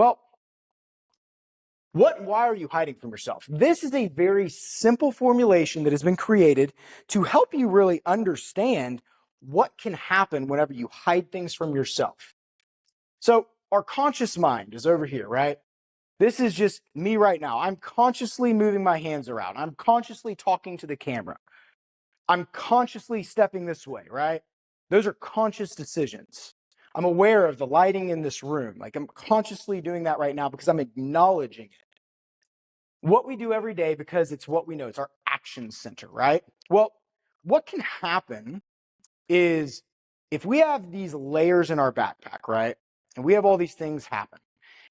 Well, what and why are you hiding from yourself? This is a very simple formulation that has been created to help you really understand what can happen whenever you hide things from yourself. So our conscious mind is over here, right? This is just me right now. I'm consciously moving my hands around. I'm consciously talking to the camera. I'm consciously stepping this way, right? Those are conscious decisions. I'm aware of the lighting in this room. Like I'm consciously doing that right now because I'm acknowledging it. What we do every day because it's what we know. It's our action center, right? Well, what can happen is if we have these layers in our backpack, right? And we have all these things happen.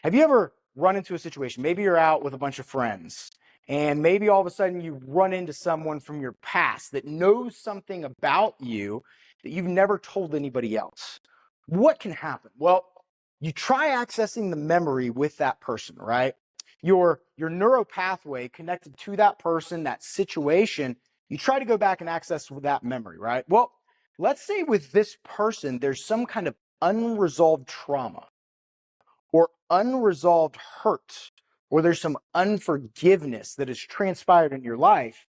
Have you ever run into a situation? Maybe you're out with a bunch of friends and maybe all of a sudden you run into someone from your past that knows something about you that you've never told anybody else. What can happen? Well, you try accessing the memory with that person, right? Your neuro pathway connected to that person, that situation, you try to go back and access that memory, right? Well, let's say with this person, there's some kind of unresolved trauma or unresolved hurt, or there's some unforgiveness that has transpired in your life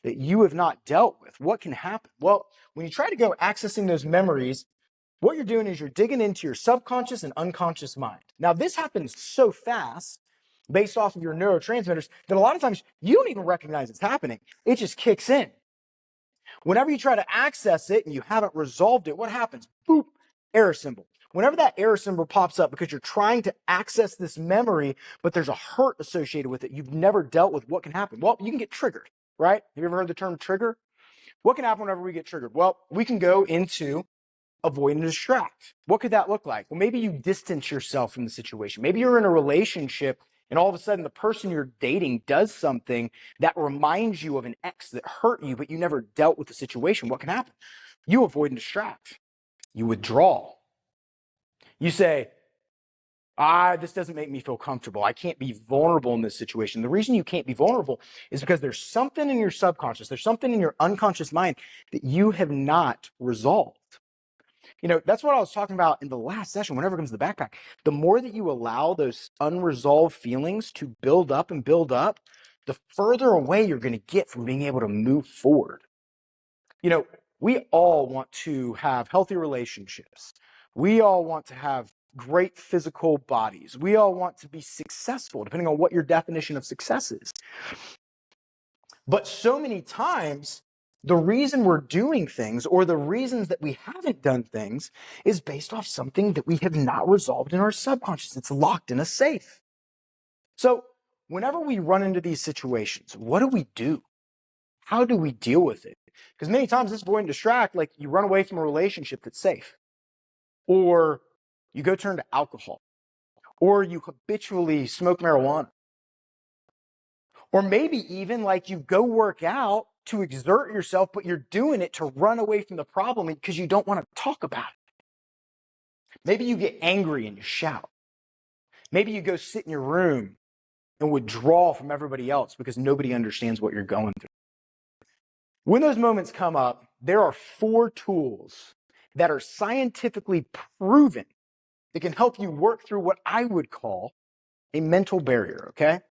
that you have not dealt with. What can happen? Well, when you try to go accessing those memories, what you're doing is you're digging into your subconscious and unconscious mind. Now, this happens so fast based off of your neurotransmitters that a lot of times you don't even recognize it's happening. It just kicks in. Whenever you try to access it and you haven't resolved it, what happens? Boop, error symbol. Whenever that error symbol pops up because you're trying to access this memory, but there's a hurt associated with it you've never dealt with, what can happen? Well, you can get triggered, right? Have you ever heard the term trigger? What can happen whenever we get triggered? Well, we can go into avoid and distract. What could that look like? Well, maybe you distance yourself from the situation. Maybe you're in a relationship and all of a sudden the person you're dating does something that reminds you of an ex that hurt you, but you never dealt with the situation. What can happen? You avoid and distract. You withdraw. You say, this doesn't make me feel comfortable. I can't be vulnerable in this situation. The reason you can't be vulnerable is because there's something in your subconscious, there's something in your unconscious mind that you have not resolved. You know, that's what I was talking about in the last session. Whenever it comes to the backpack, the more that you allow those unresolved feelings to build up and build up, the further away you're going to get from being able to move forward. You know, we all want to have healthy relationships. We all want to have great physical bodies. We all want to be successful, depending on what your definition of success is. But so many times, the reason we're doing things or the reasons that we haven't done things is based off something that we have not resolved in our subconscious. It's locked in a safe. So whenever we run into these situations, what do we do? How do we deal with it? Because many times this avoid and distract, like you run away from a relationship that's safe, or you go turn to alcohol, or you habitually smoke marijuana, or maybe even like you go work out to exert yourself, but you're doing it to run away from the problem because you don't want to talk about it. Maybe you get angry and you shout. Maybe you go sit in your room and withdraw from everybody else because nobody understands what you're going through. When those moments come up, there are 4 tools that are scientifically proven that can help you work through what I would call a mental barrier, okay?